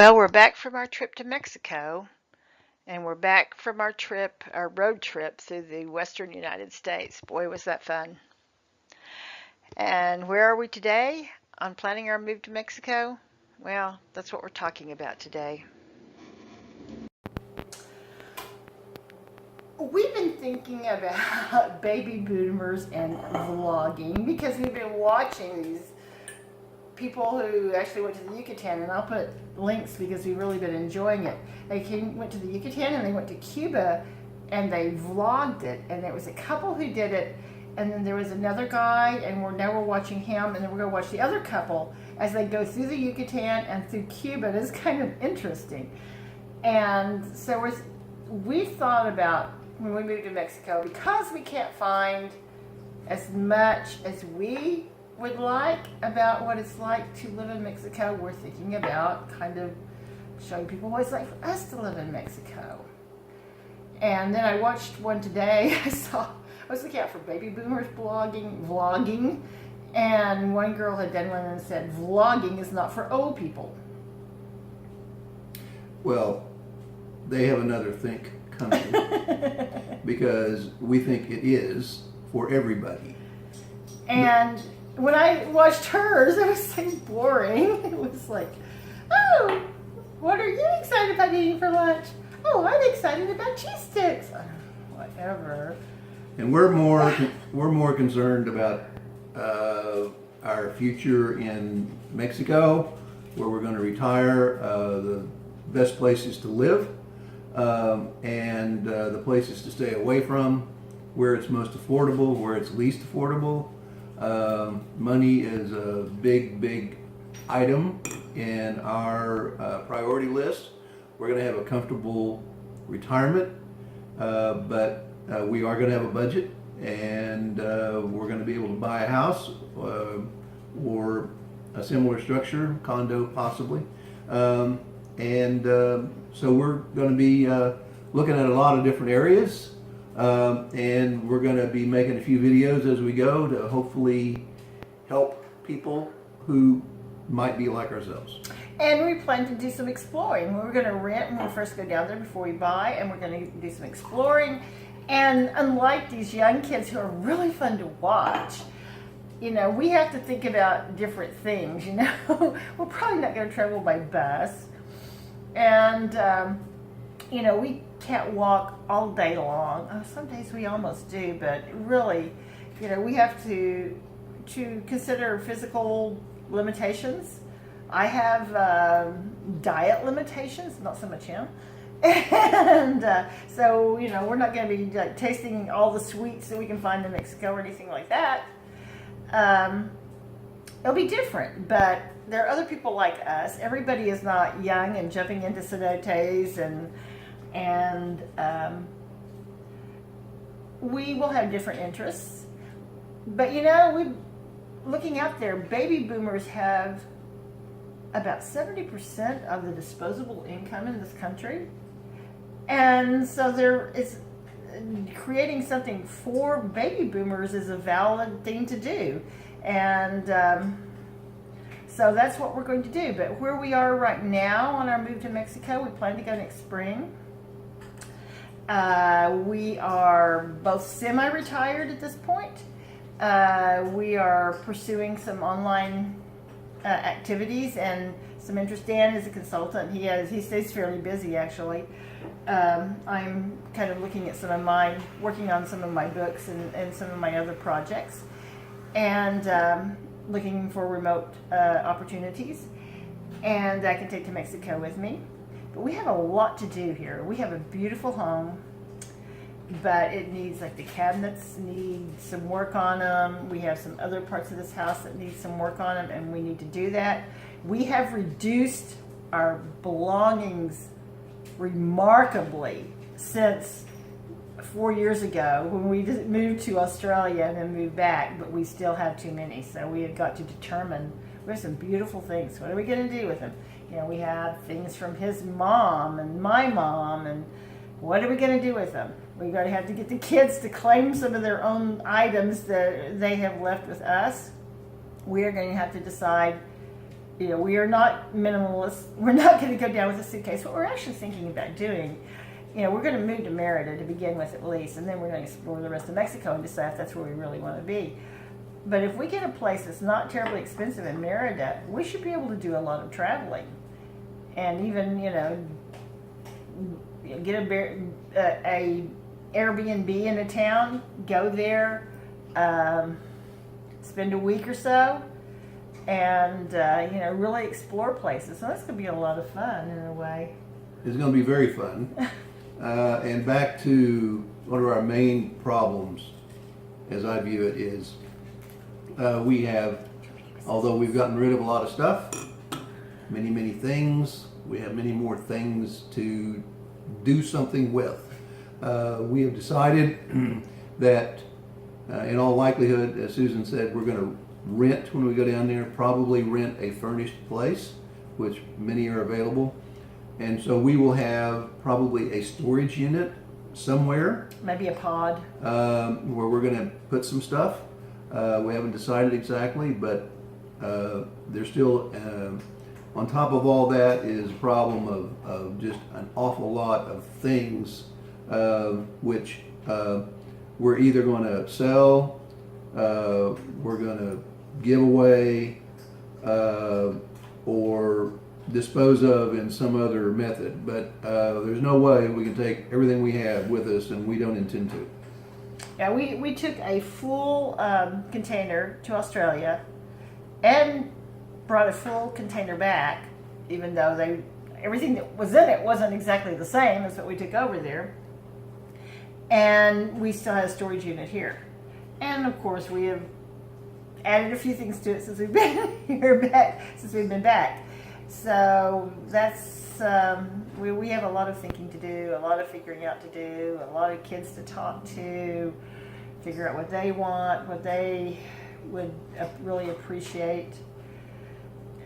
Well, we're back from our trip to Mexico, and we're back from our road trip through the western United States. Boy, was that fun. And where are we today on planning our move to Mexico? Well, that's what we're talking about today. We've been thinking about baby boomers and vlogging because we've been watching these people who actually went to the Yucatan, and I'll put links because we've really been enjoying it. Went to the Yucatan and they went to Cuba and they vlogged it, and there was a couple who did it, and then there was another guy, and now we're watching him, and then we're going to watch the other couple as they go through the Yucatan and through Cuba. And it's kind of interesting. And so we thought about when we moved to Mexico, because we can't find as much as we would like about what it's like to live in Mexico, we're thinking about kind of showing people what it's like for us to live in Mexico. And then I watched one today. I was looking out for baby boomers vlogging, and one girl had done one and said, vlogging is not for old people. Well, they have another think coming because we think it is for everybody. And when I watched hers, it was so boring. It was like, oh, what are you excited about eating for lunch? Oh, I'm excited about cheese sticks. Whatever. And we're more concerned about our future in Mexico, where we're going to retire, the best places to live, and the places to stay away from, where it's most affordable, where it's least affordable. Money is a big item in our priority list. We're going to have a comfortable retirement, but we are going to have a budget, and we're going to be able to buy a house or a similar structure, condo possibly. So we're going to be looking at a lot of different areas, and we're going to be making a few videos as we go to hopefully help people who might be like ourselves. And we plan to do some exploring. We're going to rent when we first go down there before we buy, and we're going to do some exploring. And unlike these young kids who are really fun to watch, we have to think about different things. We're probably not going to travel by bus. And, we can't walk all day long. Some days we almost do, but really, we have to consider physical limitations. I have diet limitations, not so much him. And so, we're not going to be like tasting all the sweets that we can find in Mexico or anything like that. It'll be different, but there are other people like us. Everybody is not young and jumping into cenotes, and we will have different interests. But looking out there, baby boomers have about 70% of the disposable income in this country. And so creating something for baby boomers is a valid thing to do. And so that's what we're going to do. But where we are right now on our move to Mexico, we plan to go next spring. We are both semi-retired at this point. We are pursuing some online activities and some interest. Dan is a consultant. He stays fairly busy, actually. I'm kind of looking at working on some of my books and some of my other projects, and looking for remote opportunities, and I can take to Mexico with me. But we have a lot to do here. We have a beautiful home, but it needs, the cabinets need some work on them. We have some other parts of this house that need some work on them, and we need to do that. We have reduced our belongings remarkably since 4 years ago when we moved to Australia and then moved back, but we still have too many. So we have got to determine, we have some beautiful things. What are we going to do with them? We have things from his mom and my mom, and what are we going to do with them? We're going to have to get the kids to claim some of their own items that they have left with us. We are going to have to decide we are not minimalists. We're not going to go down with a suitcase. What we're actually thinking about doing, we're going to move to Merida to begin with at least, and then we're going to explore the rest of Mexico and decide if that's where we really want to be. But if we get a place that's not terribly expensive in Merida, we should be able to do a lot of traveling, and even get a Airbnb in a town, go there, spend a week or so, and really explore places. So that's going to be a lot of fun in a way. It's going to be very fun. And back to one of our main problems, as I view it, is we have, although we've gotten rid of a lot of stuff, many things, we have many more things to do something with. We have decided that in all likelihood, as Susan said, we're going to rent when we go down there, probably rent a furnished place, which many are available. And so we will have probably a storage unit somewhere. Maybe a pod. Where we're going to put some stuff. We haven't decided exactly, but there's still, on top of all that is a problem of just an awful lot of things which we're either going to sell, we're going to give away, or dispose of in some other method. But there's no way we can take everything we have with us, and we don't intend to. Yeah, we took a full container to Australia and brought a full container back, even though everything that was in it wasn't exactly the same as what we took over there. And we still have a storage unit here. And of course we have added a few things to it since we've been back. So that's, we have a lot of thinking to do, a lot of figuring out to do, a lot of kids to talk to, figure out what they want, what they would really appreciate,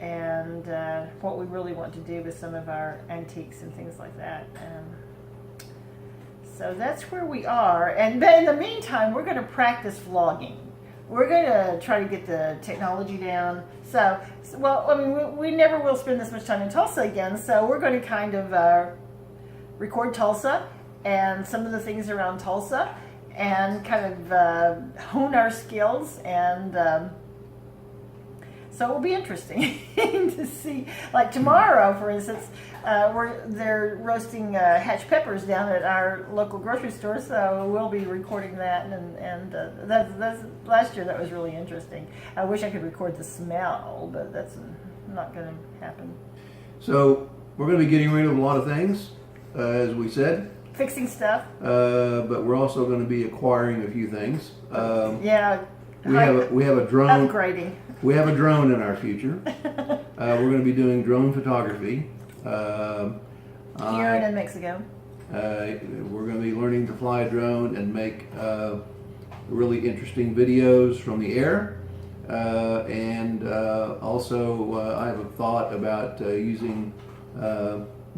and what we really want to do with some of our antiques and things like that. So that's where we are. And then in the meantime, we're going to practice vlogging. We're going to try to get the technology down. We never will spend this much time in Tulsa again, so we're going to kind of record Tulsa and some of the things around Tulsa and kind of hone our skills. And so it will be interesting to see. Like tomorrow, for instance, they're roasting hatch peppers down at our local grocery store, so we'll be recording that. And that's last year that was really interesting. I wish I could record the smell, but that's not going to happen. So we're going to be getting rid of a lot of things, as we said. Fixing stuff. But we're also going to be acquiring a few things. We have a drone. Upgrading. We have a drone in our future. We're going to be doing drone photography. Here and in Mexico. We're going to be learning to fly a drone and make really interesting videos from the air. Also, I have a thought about using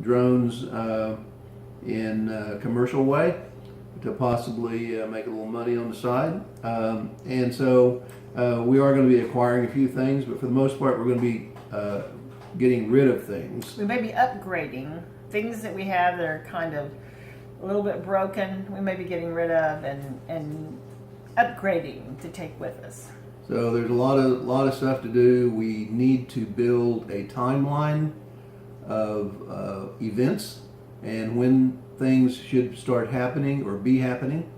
drones in a commercial way to possibly make a little money on the side. And so we are going to be acquiring a few things, but for the most part, we're going to be getting rid of things. We may be upgrading things that we have that are kind of a little bit broken. We may be getting rid of and upgrading to take with us. So there's a lot of stuff to do. We need to build a timeline of events and when things should start happening or be happening.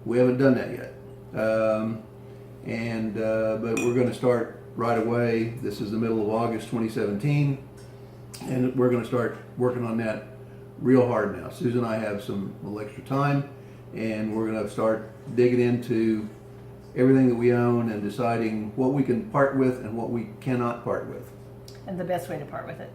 We haven't done that yet. But we're going to start right away. This is the middle of August 2017, and we're going to start working on that real hard now. Susan and I have some little extra time, and we're going to start digging into everything that we own and deciding what we can part with and what we cannot part with. And the best way to part with it.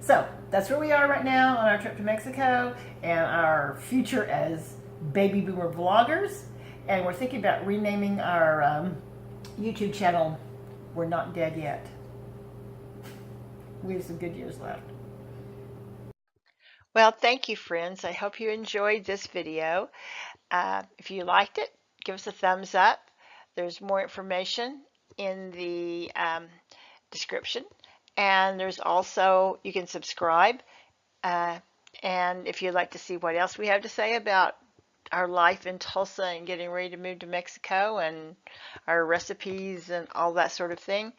So that's where we are right now on our trip to Mexico and our future as baby boomer vloggers. And we're thinking about renaming our YouTube channel We're Not Dead Yet. We have some good years left. Well, thank you, friends. I hope you enjoyed this video. If you liked it, give us a thumbs up. There's more information in the description. And there's also, you can subscribe. Uh, and if you'd like to see what else we have to say about our life in Tulsa and getting ready to move to Mexico and our recipes and all that sort of thing.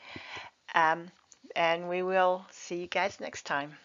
Um, and we will see you guys next time.